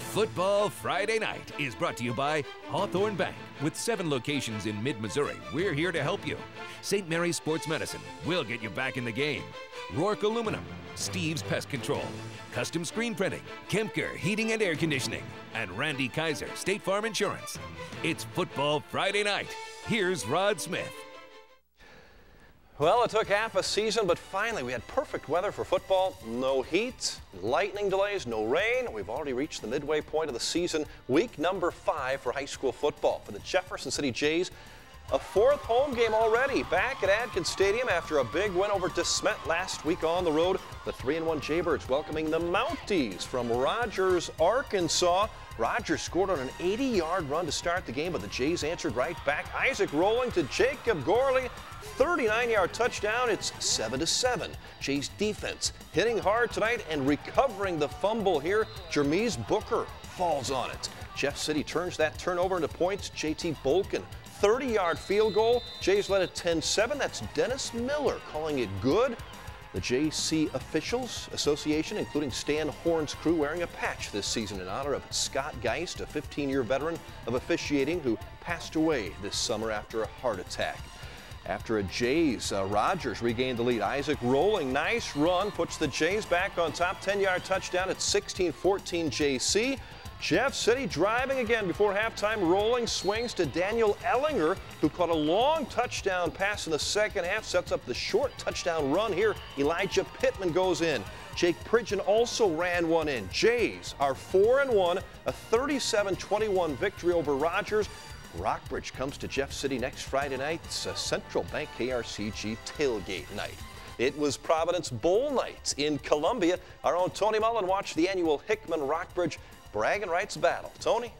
Football Friday Night is brought to you by Hawthorne Bank. With 7 locations in mid-Missouri, we're here to help you. St. Mary's Sports Medicine, we'll get you back in the game. Rourke Aluminum, Steve's Pest Control, Custom Screen Printing, Kemker Heating and Air Conditioning, and Randy Kaiser, State Farm Insurance. It's Football Friday Night. Here's Rod Smith. Well, it took half a season, but finally we had perfect weather for football. No heat, lightning delays, no rain. We've already reached the midway point of the season, week number 5 for high school football. For the Jefferson City Jays, a 4th home game already back at Adkins Stadium after a big win over DeSmet last week on the road. The 3-1 Jaybirds welcoming the Mounties from Rogers, Arkansas. Rogers scored on an 80-yard run to start the game, but the Jays answered right back. Isaac rolling to Jacob Gorley. 39-yard touchdown. It's 7-7. Jays defense hitting hard tonight and recovering the fumble here. Jermise Booker falls on it. Jeff City turns that turnover into points. JT Bolkin, 30-yard field goal. Jays led at 10-7. That's Dennis Miller calling it good. The JC Officials Association, including Stan Horn's crew, wearing a patch this season in honor of Scott Geist, a 15-year veteran of officiating who passed away this summer after a heart attack. After a Jays, Rogers regained the lead. Isaac rolling, nice run, puts the Jays back on top. 10-yard touchdown at 16-14 JC. Jeff City driving again before halftime, rolling, swings to Daniel Ellinger, who caught a long touchdown pass in the second half, sets up the short touchdown run here. Elijah Pittman goes in. Jake Pridgeon also ran one in. Jays are 4-1, a 37-21 victory over Rogers. Rockbridge comes to Jeff City next Friday night. It's a Central Bank KRCG tailgate night. It was Providence Bowl night in Columbia. Our own Tony Mullen watched the annual Hickman Rockbridge bragging rights battle. Tony?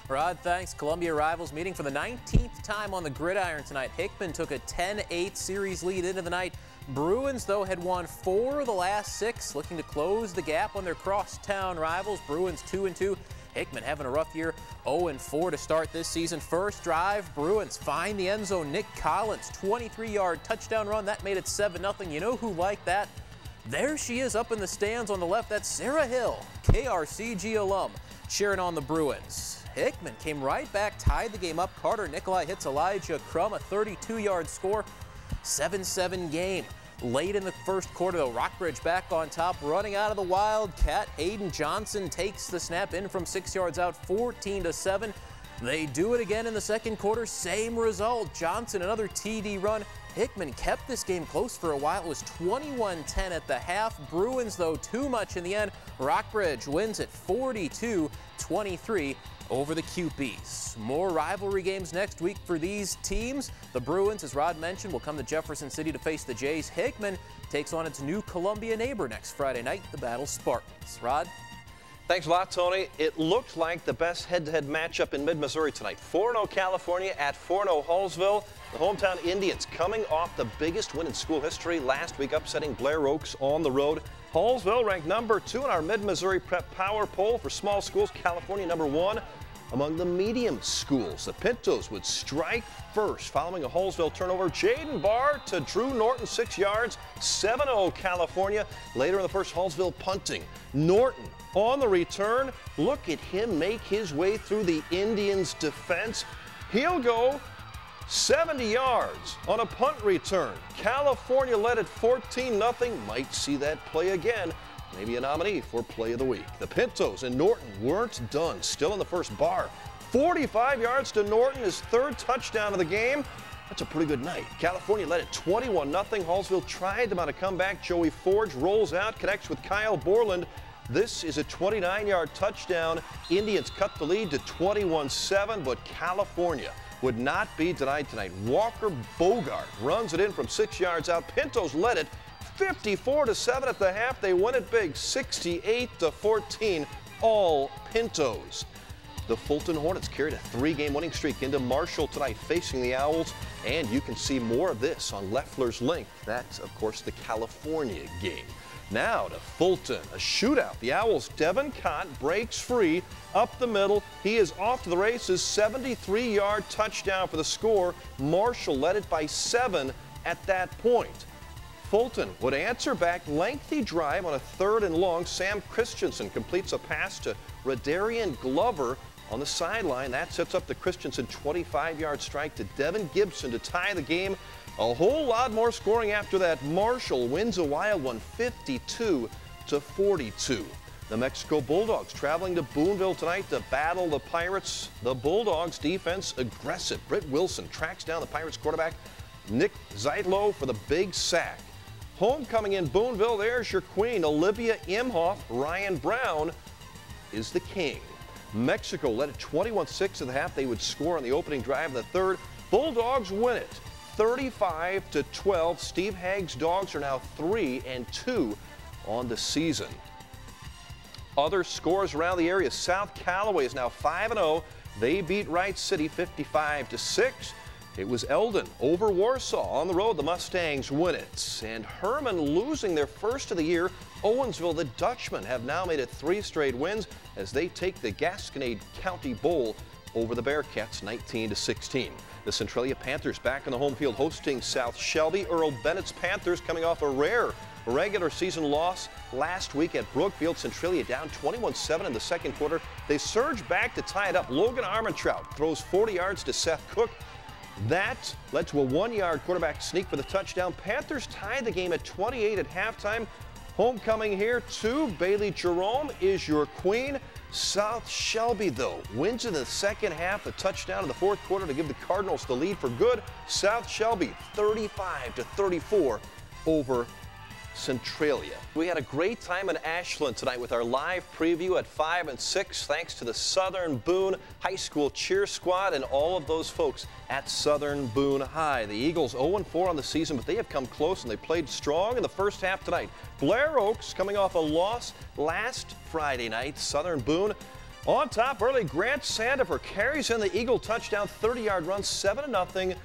Rod, thanks. Columbia rivals meeting for the 19th time on the gridiron tonight. Hickman took a 10-8 series lead into the night. Bruins, though, had won 4 of the last 6, looking to close the gap on their crosstown rivals. Bruins 2-2. Hickman having a rough year, 0-4 to start this season. First drive, Bruins find the end zone. Nick Collins, 23-yard touchdown run. That made it 7-0. You know who liked that? There she is up in the stands on the left. That's Sarah Hill, KRCG alum, cheering on the Bruins. Hickman came right back, tied the game up. Carter Nikolai hits Elijah Crum, a 32-yard score. 7-7 game. Late in the first quarter, though, Rockbridge back on top, running out of the Wildcat. Aiden Johnson takes the snap in from 6 yards out, 14-7. They do it again in the second quarter, same result. Johnson, another TD run. Hickman kept this game close for a while. It was 21-10 at the half. Bruins, though, too much in the end. Rockbridge wins at 42-23 over the QPs. More rivalry games next week for these teams. The Bruins, as Rod mentioned, will come to Jefferson City to face the Jays. Hickman takes on its new Columbia neighbor next Friday night, the Battle Spartans. Rod? Thanks a lot, Tony. It looked like the best head-to-head matchup in mid-Missouri tonight. 4-0 California at 4-0 Hallsville. The hometown Indians coming off the biggest win in school history last week, upsetting Blair Oaks on the road. Hallsville ranked number 2 in our mid-Missouri prep power poll for small schools. California number 1 among the medium schools. The Pintos would strike first following a Hallsville turnover. Jaden Barr to Drew Norton, 6 yards. 7-0 California. Later in the first, Hallsville punting. Norton on the return. Look at him make his way through the Indians' defense. He'll go 70 yards on a punt return. California led at 14-0. Might see that play again. Maybe a nominee for Play of the Week. The Pintos and Norton weren't done. Still in the first. Bar. 45 yards to Norton, his 3rd touchdown of the game. That's a pretty good night. California led at 21-0. Hallsville tried to mount a comeback. Joey Forge rolls out, connects with Kyle Borland. This is a 29-yard touchdown. Indians cut the lead to 21-7, but California would not be denied tonight. Walker Bogart runs it in from 6 yards out. Pintos led it 54-7 at the half. They win it big, 68-14, all Pintos. The Fulton Hornets carried a 3-game winning streak into Marshall tonight, facing the Owls. And you can see more of this on Leffler's link. That's, of course, the California game. Now to Fulton, a shootout. The Owls' Devin Cott breaks free up the middle. He is off to the races, 73-yard touchdown for the score. Marshall led it by 7 at that point. Fulton would answer back. Lengthy drive on a 3rd and long. Sam Christensen completes a pass to Radarian Glover on the sideline. That sets up the Christensen 25-yard strike to Devin Gibson to tie the game. A whole lot more scoring after that. Marshall wins a wild one, 52-42. The Mexico Bulldogs traveling to Booneville tonight to battle the Pirates. The Bulldogs defense aggressive. Britt Wilson tracks down the Pirates quarterback Nick Zeitlo for the big sack. Homecoming in Booneville, there's your queen, Olivia Imhoff. Ryan Brown is the king. Mexico led at 21-6 at the half. They would score on the opening drive of the 3rd. Bulldogs win it 35-12. Steve Hagg's Dogs are now 3-2 on the season. Other scores around the area. South Callaway is now 5-0. They beat Wright City 55-6. It was Eldon over Warsaw on the road. The Mustangs win it. And Herman losing their first of the year. Owensville, the Dutchmen, have now made it 3 straight wins as they take the Gasconade County Bowl over the Bearcats 19-16. The Centralia Panthers back on the home field hosting South Shelby. Earl Bennett's Panthers coming off a rare regular season loss last week at Brookfield. Centralia down 21-7 in the second quarter. They surge back to tie it up. Logan Armentrout throws 40 yards to Seth Cook. That led to a 1-yard quarterback sneak for the touchdown. Panthers tied the game at 28 at halftime. Homecoming here, too. Bailey Jerome is your queen. South Shelby, though, wins in the second half. A touchdown in the 4th quarter to give the Cardinals the lead for good. South Shelby 35-34 over Centralia. We had a great time in Ashland tonight with our live preview at 5 and 6, thanks to the Southern Boone High School cheer squad and all of those folks at Southern Boone High. The Eagles 0-4 on the season, but they have come close and they played strong in the first half tonight. Blair Oaks coming off a loss last Friday night. Southern Boone on top early. Grant Sandifer carries in the Eagle touchdown, 30-yard run, 7-0.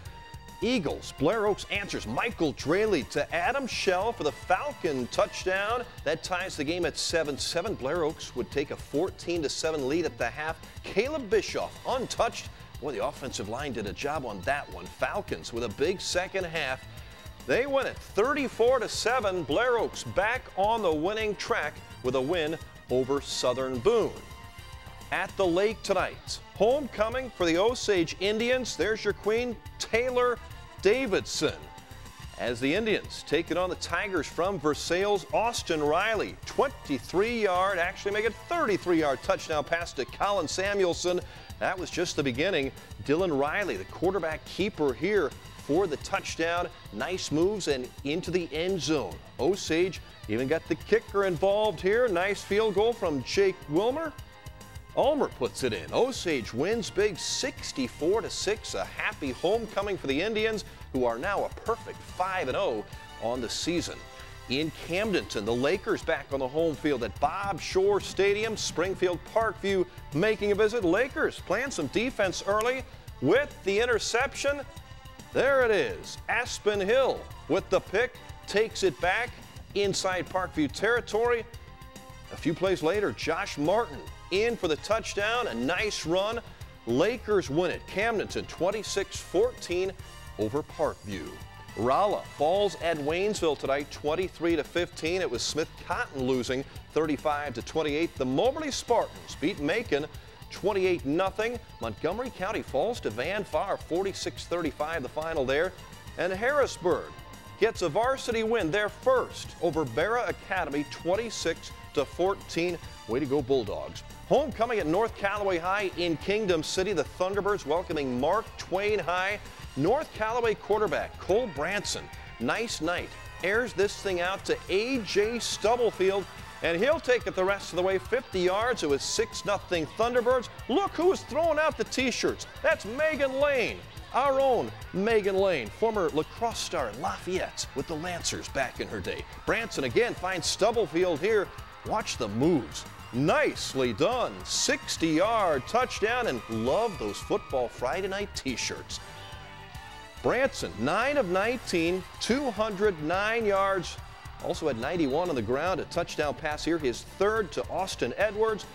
Eagles. Blair Oaks answers. Michael Draley to Adam Shell for the Falcon touchdown. That ties the game at 7-7. Blair Oaks would take a 14-7 lead at the half. Caleb Bischoff untouched. Boy, the offensive line did a job on that one. Falcons with a big second half. They win it 34-7. Blair Oaks back on the winning track with a win over Southern Boone. At the lake tonight, homecoming for the Osage Indians. There's your queen, Taylor Davidson. As the Indians take it on the Tigers from Versailles, Austin Riley, 23-yard, actually make it 33-yard touchdown pass to Colin Samuelson. That was just the beginning. Dylan Riley, the quarterback keeper here for the touchdown. Nice moves and into the end zone. Osage even got the kicker involved here. Nice field goal from Jake Wilmer. Ulmer puts it in. Osage wins big 64-6. A happy homecoming for the Indians, who are now a perfect 5-0 on the season. In Camdenton, the Lakers back on the home field at Bob Shore Stadium. Springfield Parkview making a visit. Lakers playing some defense early with the interception. There it is. Aspen Hill with the pick takes it back inside Parkview territory. A few plays later, Josh Martin in for the touchdown. A nice run. Lakers win it. Camdenton 26-14 over Parkview. Rolla falls at Waynesville tonight 23-15. It was Smith Cotton losing 35-28. The Moberly Spartans beat Macon 28-0. Montgomery County falls to Van Far 46-35 the final there. And Harrisburg gets a varsity win, their first, over Barra Academy 26-14. Way to go, Bulldogs. Homecoming at North Callaway High in Kingdom City. The Thunderbirds welcoming Mark Twain High. North Callaway quarterback Cole Branson, nice night, airs this thing out to A.J. Stubblefield, and he'll take it the rest of the way, 50 yards. It was 6-0 Thunderbirds. Look who's throwing out the T-shirts. That's Megan Lane, our own Megan Lane, former lacrosse star in Lafayette with the Lancers back in her day. Branson again finds Stubblefield here. Watch the moves. Nicely done. 60-yard touchdown, and love those Football Friday Night T-shirts. Branson, 9 of 19, 209 yards. Also had 91 on the ground. A touchdown pass here, his third to Austin Edwards.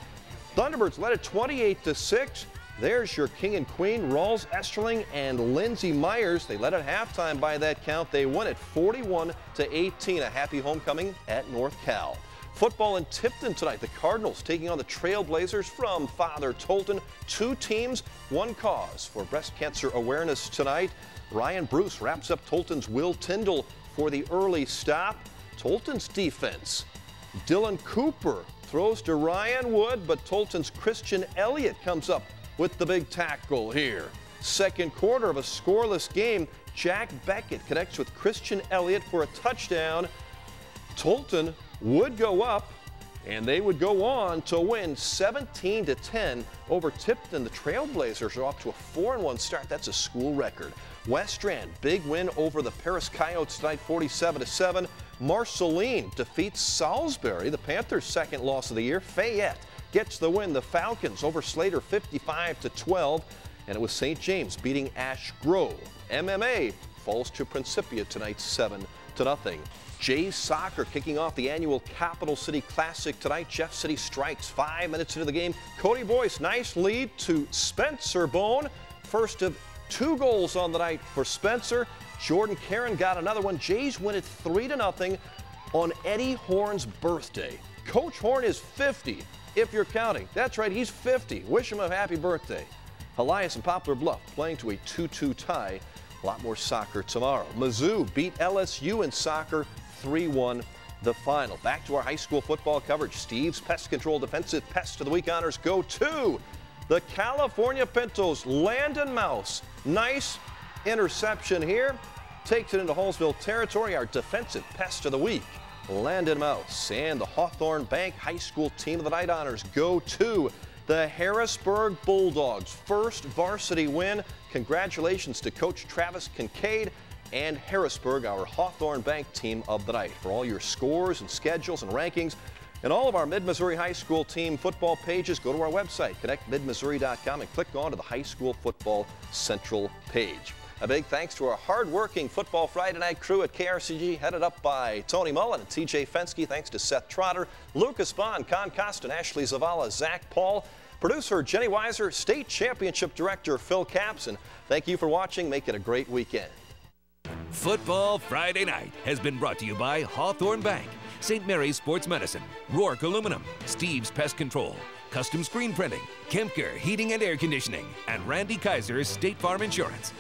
Thunderbirds led it 28-6. There's your king and queen, Rawls Esterling and Lindsey Myers. They led at halftime by that count. They won it 41-18. A happy homecoming at North Cal. Football in Tipton tonight. The Cardinals taking on the Trailblazers from Father Tolton. 2 teams, 1 cause for breast cancer awareness tonight. Ryan Bruce wraps up Tolton's Will Tyndall for the early stop. Tolton's defense. Dylan Cooper throws to Ryan Wood, but Tolton's Christian Elliott comes up with the big tackle here. Second quarter of a scoreless game. Jack Beckett connects with Christian Elliott for a touchdown. Tolton would go up, and they would go on to win 17-10 over Tipton. The Trailblazers are off to a 4-1 start. That's a school record. West Strand, big win over the Paris Coyotes tonight, 47-7. Marceline defeats Salisbury, the Panthers' second loss of the year. Fayette gets the win. The Falcons over Slater 55-12. And it was St. James beating Ash Grove. MMA falls to Principia tonight 7-0. Jays soccer kicking off the annual Capital City Classic tonight. Jeff City strikes 5 minutes into the game. Cody Boyce, nice lead to Spencer Boone. First of 2 goals on the night for Spencer. Jordan Karen got another one. Jays win it 3-0 on Eddie Horn's birthday. Coach Horn is 50, if you're counting. That's right, he's 50. Wish him a happy birthday. Elias and Poplar Bluff playing to a 2-2 tie. A lot more soccer tomorrow. Mizzou beat LSU in soccer 3-1 the final. Back to our high school football coverage. Steve's Pest Control Defensive Pest of the Week honors go to the California Pintos. Landon Mouse. Nice interception here. Takes it into Hallsville territory. Our Defensive Pest of the Week, Landon Mouse. And the Hawthorne Bank High School Team of the Night honors go to the Harrisburg Bulldogs. First varsity win. Congratulations to Coach Travis Kincaid and Harrisburg, our Hawthorne Bank Team of the Night. For all your scores and schedules and rankings and all of our Mid-Missouri High School team football pages, go to our website, connectmidmissouri.com, and click on to the High School Football Central page. A big thanks to our hard-working Football Friday Night crew at KRCG, headed up by Tony Mullen and TJ Fensky. Thanks to Seth Trotter, Lucas Bond, Con Costin, Ashley Zavala, Zach Paul, producer Jenny Weiser, State Championship Director Phil Capps, and thank you for watching. Make it a great weekend. Football Friday Night has been brought to you by Hawthorne Bank, St. Mary's Sports Medicine, Rourke Aluminum, Steve's Pest Control, Custom Screen Printing, Kempker Heating and Air Conditioning, and Randy Kaiser's State Farm Insurance.